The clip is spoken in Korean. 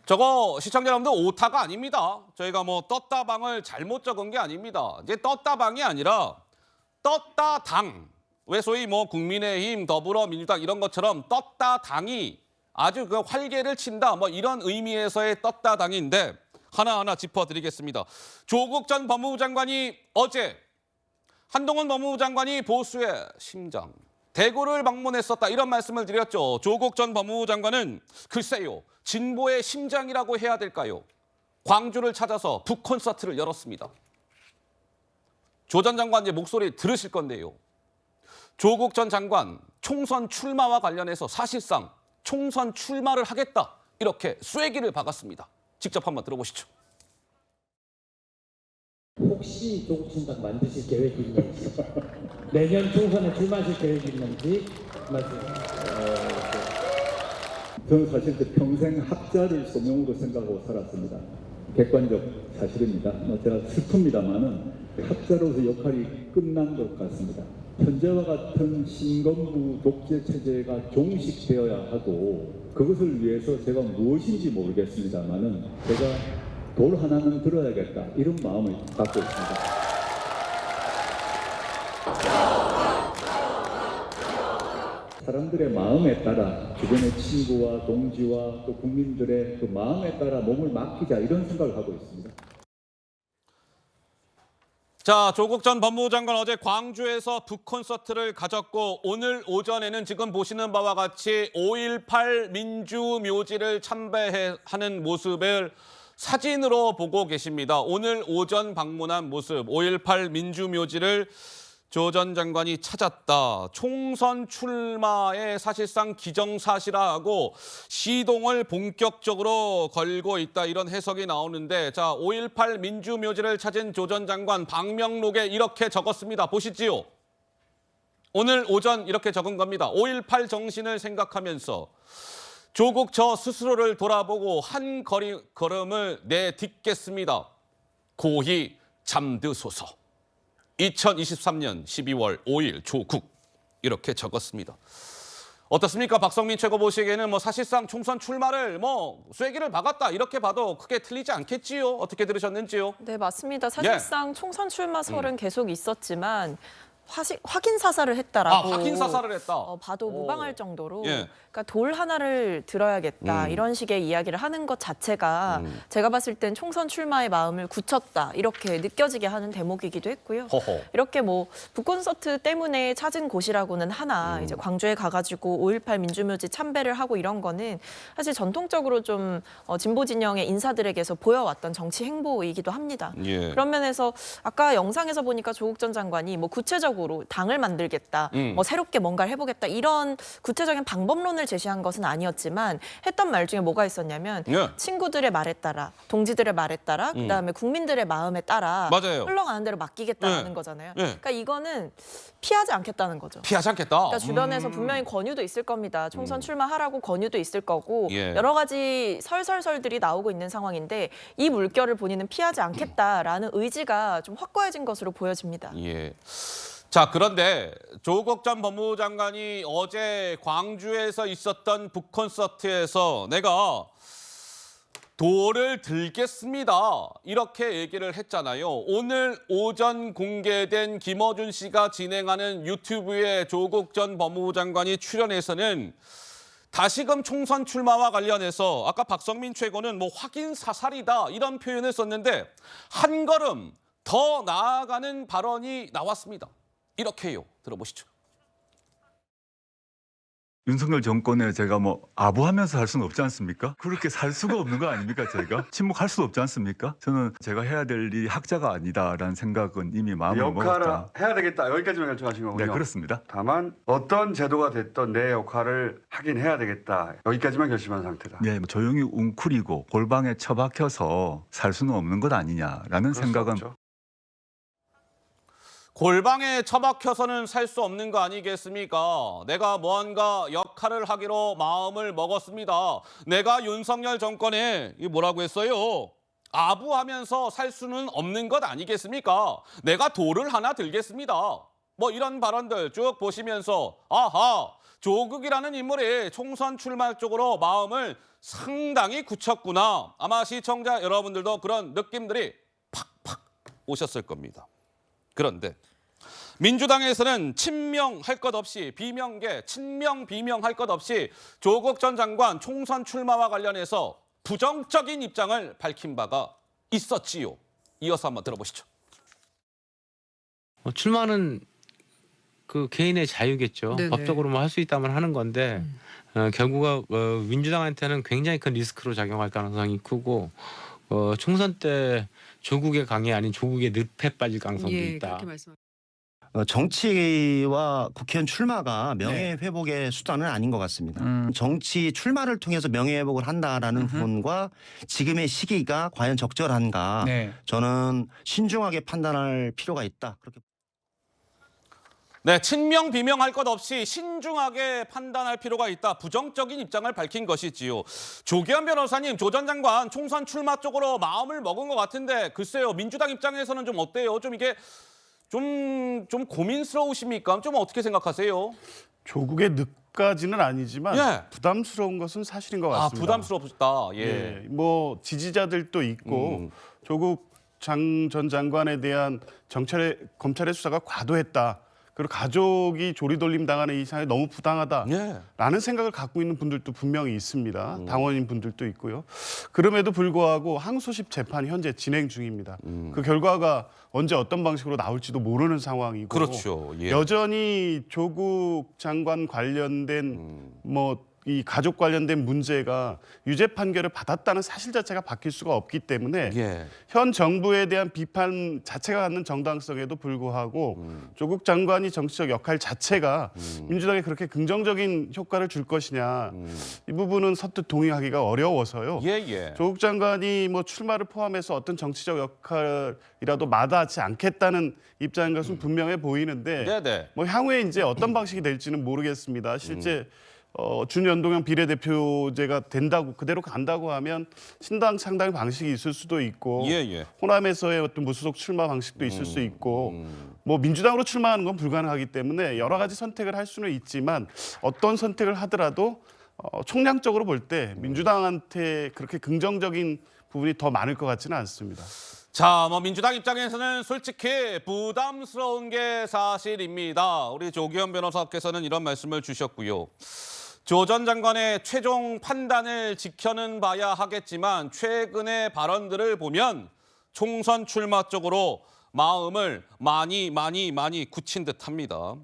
저거 시청자 여러분들 오타가 아닙니다. 저희가 뭐 떴다방을 잘못 적은 게 아닙니다. 이제 떴다방이 아니라 떴다당. 왜 소위 뭐 국민의힘, 더불어민주당 이런 것처럼 떴다당이 아주 그 활개를 친다 뭐 이런 의미에서의 떴다당인데 하나하나 짚어드리겠습니다. 조국 전 법무부 장관이 어제 한동훈 법무부 장관이 보수의 심장, 대구를 방문했었다 이런 말씀을 드렸죠. 조국 전 법무부 장관은 글쎄요. 진보의 심장이라고 해야 될까요? 광주를 찾아서 북콘서트를 열었습니다. 조 전 장관의 목소리 들으실 건데요. 조국 전 장관 총선 출마와 관련해서 사실상 총선 출마를 하겠다 이렇게 쐐기를 박았습니다. 직접 한번 들어보시죠. 혹시 조국 신당 만드실 계획이 있는지 내년 총선에 출마하실 계획이 있는지 말씀해 주세요. 저는 사실 평생 학자를 소명으로 생각하고 살았습니다. 객관적 사실입니다. 제가 슬픕니다만은 학자로서 역할이 끝난 것 같습니다. 현재와 같은 신건부 독재 체제가 종식되어야 하고 그것을 위해서 제가 무엇인지 모르겠습니다만은 제가 돌 하나는 들어야겠다 이런 마음을 갖고 있습니다. 사람들의 마음에 따라 주변의 친구와 동지와 또 국민들의 그 마음에 따라 몸을 맡기자 이런 생각을 하고 있습니다. 자, 조국 전 법무부 장관 어제 광주에서 북콘서트를 가졌고 오늘 오전에는 지금 보시는 바와 같이 5.18 민주묘지를 참배하는 모습을 사진으로 보고 계십니다. 오늘 오전 방문한 모습, 5.18 민주묘지를 조 전 장관이 찾았다. 총선 출마에 사실상 기정사실화하고 시동을 본격적으로 걸고 있다. 이런 해석이 나오는데 자, 5.18 민주묘지를 찾은 조 전 장관 방명록에 이렇게 적었습니다. 보시지요. 오늘 오전 이렇게 적은 겁니다. 5.18 정신을 생각하면서 조국 저 스스로를 돌아보고 한 걸음을 내딛겠습니다. 고히 잠드소서. 2023년 12월 5일 조국 이렇게 적었습니다. 어떻습니까? 박성민 최고 보시기에는 뭐 사실상 총선 출마를 뭐 쐐기를 박았다 이렇게 봐도 크게 틀리지 않겠지요? 어떻게 들으셨는지요? 네, 맞습니다. 사실상 총선 출마설은 계속 있었지만 확인 사살을 했다라고 확인 사살을 했다. 봐도 무방할 정도로 예. 그러니까 돌 하나를 들어야겠다 이런 식의 이야기를 하는 것 자체가 제가 봤을 땐 총선 출마의 마음을 굳혔다 이렇게 느껴지게 하는 대목이기도 했고요. 허허. 이렇게 뭐 북콘서트 때문에 찾은 곳이라고는 하나 이제 광주에 가가지고 5.18 민주묘지 참배를 하고 이런 거는 사실 전통적으로 좀 진보 진영의 인사들에게서 보여왔던 정치 행보이기도 합니다. 예. 그런 면에서 아까 영상에서 보니까 조국 전 장관이 뭐 구체적으로 당을 만들겠다, 뭐 새롭게 뭔가를 해보겠다 이런 구체적인 방법론을 제시한 것은 아니었지만 했던 말 중에 뭐가 있었냐면 친구들의 말에 따라, 동지들의 말에 따라, 그다음에 국민들의 마음에 따라 맞아요. 흘러가는 대로 맡기겠다는 거잖아요. 그러니까 이거는 피하지 않겠다는 거죠. 피하지 않겠다. 그러니까 주변에서 분명히 권유도 있을 겁니다. 총선 출마하라고 권유도 있을 거고 여러 가지 설설설들이 나오고 있는 상황인데 이 물결을 본인은 피하지 않겠다라는 의지가 좀 확고해진 것으로 보여집니다. 예. 자, 그런데 조국 전 법무부 장관이 어제 광주에서 있었던 북콘서트에서 내가 돌을 들겠습니다. 이렇게 얘기를 했잖아요. 오늘 오전 공개된 김어준 씨가 진행하는 유튜브에 조국 전 법무부 장관이 출연해서는 다시금 총선 출마와 관련해서 아까 박성민 최고는 뭐 확인 사살이다 이런 표현을 썼는데 한 걸음 더 나아가는 발언이 나왔습니다. 이렇게요. 들어보시죠. 윤석열 정권에 제가 뭐 아부하면서 할 수는 없지 않습니까? 그렇게 살 수가 없는 거 아닙니까, 저희가? 침묵할 수 없지 않습니까? 저는 제가 해야 될 일이 학자가 아니다라는 생각은 이미 마음을 역할을 먹었다. 해야 되겠다. 여기까지만 결정하신 거군요. 네, 그렇습니다. 다만 어떤 제도가 됐던 내 역할을 하긴 해야 되겠다. 여기까지만 결심한 상태다. 네, 뭐 조용히 웅크리고 골방에 처박혀서 살 수는 없는 것 아니냐라는 생각은 없죠. 골방에 처박혀서는 살 수 없는 거 아니겠습니까? 내가 무언가 역할을 하기로 마음을 먹었습니다. 내가 윤석열 정권에 뭐라고 했어요? 아부하면서 살 수는 없는 것 아니겠습니까? 내가 돌을 하나 들겠습니다. 뭐 이런 발언들 쭉 보시면서 아하, 조국이라는 인물이 총선 출마 쪽으로 마음을 상당히 굳혔구나. 아마 시청자 여러분들도 그런 느낌들이 팍팍 오셨을 겁니다. 그런데 민주당에서는 친명할 것 없이 비명계, 친명 비명할 것 없이 조국 전 장관 총선 출마와 관련해서 부정적인 입장을 밝힌 바가 있었지요. 이어서 한번 들어보시죠. 출마는 그 개인의 자유겠죠. 네네. 법적으로 뭐 할 수 있다면 하는 건데 결국은 민주당한테는 굉장히 큰 리스크로 작용할 가능성이 크고 총선 때 조국의 강이 아닌 조국의 늪에 빠질 가능성도 예, 있다. 그렇게 말씀. 정치와 국회의원 출마가 명예회복의 수단은 아닌 것 같습니다. 정치 출마를 통해서 명예회복을 한다라는 부분과 지금의 시기가 과연 적절한가 저는 신중하게 판단할 필요가 있다. 그렇게. 네, 친명 비명할 것 없이 신중하게 판단할 필요가 있다. 부정적인 입장을 밝힌 것이지요. 조기현 변호사님, 조 전 장관 총선 출마 쪽으로 마음을 먹은 것 같은데 글쎄요, 민주당 입장에서는 좀 어때요? 좀 이게 좀 고민스러우십니까? 좀 어떻게 생각하세요? 조국의 늪까지는 아니지만 예. 부담스러운 것은 사실인 것 같습니다. 부담스럽다. 예. 예, 뭐 지지자들도 있고 조국 전 장관에 대한 검찰의 수사가 과도했다. 그리고 가족이 조리돌림 당하는 이 상황이 너무 부당하다라는 생각을 갖고 있는 분들도 분명히 있습니다. 당원인 분들도 있고요. 그럼에도 불구하고 항소심 재판이 현재 진행 중입니다. 그 결과가 언제 어떤 방식으로 나올지도 모르는 상황이고 그렇죠. 예. 여전히 조국 장관 관련된 이 가족 관련된 문제가 유죄 판결을 받았다는 사실 자체가 바뀔 수가 없기 때문에 예. 현 정부에 대한 비판 자체가 갖는 정당성에도 불구하고 조국 장관이 정치적 역할 자체가 민주당에 그렇게 긍정적인 효과를 줄 것이냐 이 부분은 선뜻 동의하기가 어려워서요. 예. 조국 장관이 뭐 출마를 포함해서 어떤 정치적 역할이라도 마다하지 않겠다는 입장인 것은 분명해 보이는데 네네. 뭐 향후에 이제 어떤 방식이 될지는 모르겠습니다. 실제 준연동형 비례대표제가 된다고 그대로 간다고 하면 신당 창당 방식이 있을 수도 있고 예. 호남에서의 어떤 무소속 출마 방식도 있을 수 있고 뭐 민주당으로 출마하는 건 불가능하기 때문에 여러 가지 선택을 할 수는 있지만 어떤 선택을 하더라도 총량적으로 볼 때 민주당한테 그렇게 긍정적인 부분이 더 많을 것 같지는 않습니다. 자, 뭐 민주당 입장에서는 솔직히 부담스러운 게 사실입니다. 우리 조기현 변호사께서는 이런 말씀을 주셨고요. 조 전 장관의 최종 판단을 지켜는 봐야 하겠지만 최근의 발언들을 보면 총선 출마 쪽으로 마음을 많이 굳힌 듯합니다.